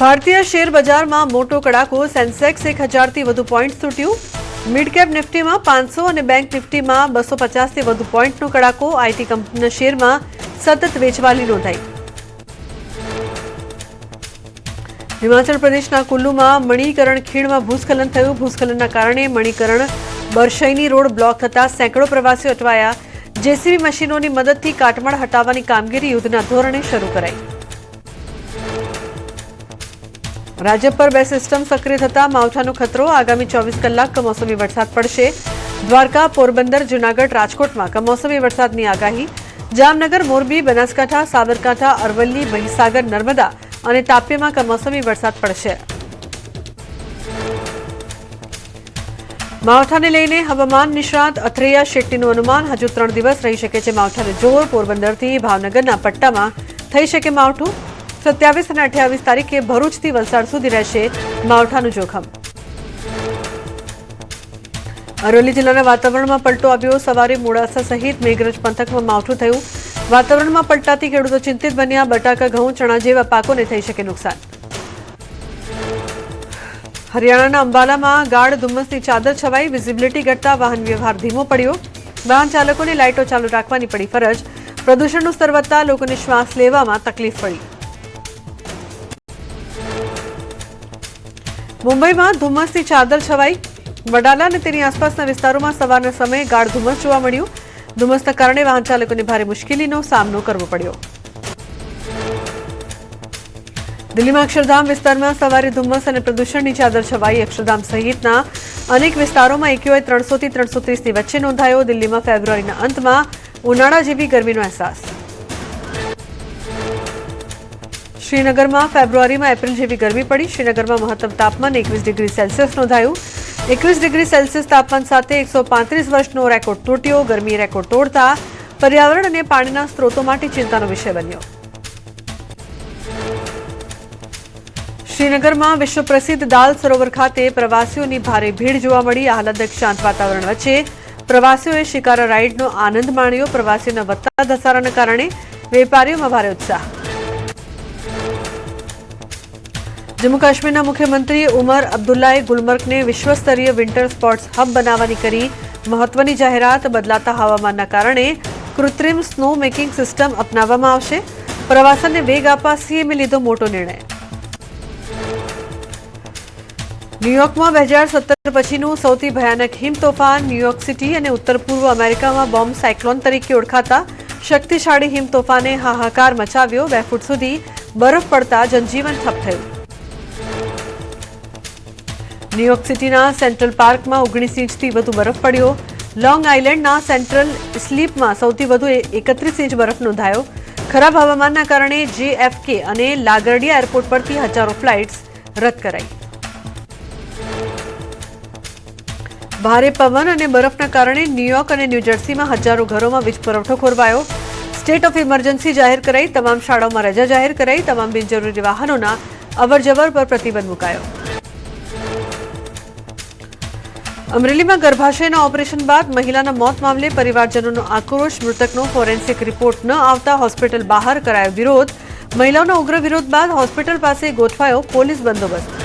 भारतीय शेर बजार में मोटो कड़ाको सेंसेक्स 1000 थी वधु पॉइंट तूट्यु। मिड केप निफ्टी में 500 और बैंक निफ्टी में 250 थी वधु पॉइंट कड़ाको। आईटी कंपनी शेर में सतत वेचवाली नोंधाई। हिमाचल प्रदेश कुल्लू में मणिकरण खीण में भूस्खलन थयुं। भूस्खलन कारण मणिकरण बरशईनी रोड ब्लॉक थता सैकड़ों प्रवासीओ अटवाया। जेसीबी मशीनों की मददथी काटमाळ हटावવાની कामगीरी युद्धना धोरणे शरू कराई। राज्य पर बे सिस्टम सक्रिय थता मावठानो खतरो। आगामी 24 कलाक कमोसमी वरसाद पड़शे। द्वारका, पोरबंदर, जूनागढ़, राजकोट में कमोसमी वरसादनी आगाही। जामनगर, मोरबी, बनासकांठा, साबरकांठा, अरवली, महीसागर, नर्मदा और तापी में कमोसमी वरसाद पड़शे। मावठाने लईने हवामान निष्णात अथरैया शेट्टीनुं अनुमान हजू 3 दिवस रही शके छे मावठानो जोर। पोरबंदरथी भावनगरना पट्टामां थई शके मावठुं। 27 અને 28 તારીખે ભરૂચથી વલસાડ સુધી રહેશે માવઠાનું જોખમ। અરવલ્લી જિલ્લાના વાતાવરણમાં પલટો આવ્યો। સવારે મોડાસા સહિત મેઘરજ પંથકમાં માવઠું થયું। વાતાવરણમાં પલટાથી ખેડૂતો ચિંતિત બન્યા। બટાકા, ઘઉં, ચણા જેવા પાકોને થઈ શકે નુકસાન। હરિયાણાના અંબાલામાં ગાઢ ધુમ્મસની ચાદર છવાઈ। વિઝિબિલિટી ઘટતા વાહન વ્યવહાર ધીમો પડ્યો। વાહન ચાલકોને લાઇટો ચાલુ રાખવાની પડી ફરજ। પ્રદૂષણનું સ્તર વધતા લોકોને શ્વાસ લેવામાં તકલીફ પડી। मुंबई में धुम्मस की चादर छवाई। वडाला ने तेनी आसपासना विस्तारों में सवारना समय गाढ़ धुम्मस जोवा मळ्युं। धुम्मसना कारणे वाहन चालकोने भारे मुश्केलीनो सामनो करवो पड्यो। दिल्ली में अक्षरधाम विस्तार में सवारे धुम्मस और प्रदूषण की चादर छवाई। अक्षरधाम सहितना अनेक विस्तारों में AQI 300 થી 330 ની વચ્ચે નોંધાયો। दिल्ली में फेब्रुआरीना अंत में उनाळा जेवी गर्मीनो अहसास। श्रीनगर में फेब्रुआरी में एप्रिल जेवी गर्मी पड़ी। श्रीनगर में महत्तम तापमान 21 डिग्री सेल्सियस नोंधाયું। 21 डिग्री सेल्सियस तापमान साथ 135 वर्षनो रेकॉर्ड तूट्यो। गर्मी रेकॉर्ड तोड़ता पर्यावरण और पाणीना स्त्रोतों माटे चिंतानो विषय बन्यो। श्रीनगर में विश्व प्रसिद्ध दाल सरोवर खाते प्रवासीओनी भारे भीड़ जोवा मळी। आह्लादक शांत वातावरण वच्चे प्रवासीओए शिकारा राइडनो आनंद माण्यो। प्रवासीओना વધતા ધસારાના કારણે વેપારીઓમાં ભારે उत्साह। जम्मू काश्मीर मुख्यमंत्री उमर अब्दुल्लाए गुलमर्ग ने विश्वस्तरीय विंटर स्पोर्ट्स हब बनावानी करी महत्वनी जाहेरात। बदलाता हवामानना कारणे कृत्रिम स्नो मेकिंग सिस्टम अपनाववामां आवशे। प्रवासनने वेग आपवा सीएमए लीधो मोटो निर्णय। न्यूयॉर्क में 2017 पछीनुं सौथी भयानक हिम तोफान। न्यूयॉर्क सिटी और उत्तर पूर्व अमेरिका में बॉम्ब साइक्लोन तरीके ओळखाता शक्तिशाળી हिम तोफाने हाहाकार मचाव्यो। 2 फूट सुधी बरफ पड़ता जनजीवन ठप थयुं। न्यूयॉर्क सिटीना सेंट्रल पार्क में 19 इंच थी वधु बरफ पड़्यो। लॉन्ग आइलैंडना सेंट्रल स्लीप में सौथी वधु 31 इंच बरफ नोंधायो। खराब हवामानना कारणे JFK और लागरडिया एरपोर्ट परथी हजारों फ्लाइट्स रद्द कराई। भारे पवन और बरफना कारणे न्यूयॉर्क और न्यूजर्सी में हजारों घरों में वीज पुरवठो खोरवायो। स्टेट ऑफ इमरजन्सी जाहिर कराई। तमाम शाळाओं में रजा जाहिर कराई। तमाम बिनजरूरी वाहनों अवरजवर पर प्रतिबंध मुकायो। अमरेली में गर्भाशयना ऑपरेशन बाद महिलाना मौत मामले परिवारजनों आक्रोश। मृतकनो फोरेन्सिक रिपोर्ट न आवता होस्पिटल बहार करायो विरोध। महिलाओं उग्र विरोध बाद होस्पिटल पास गोठवायो पोलीस बंदोबस्त।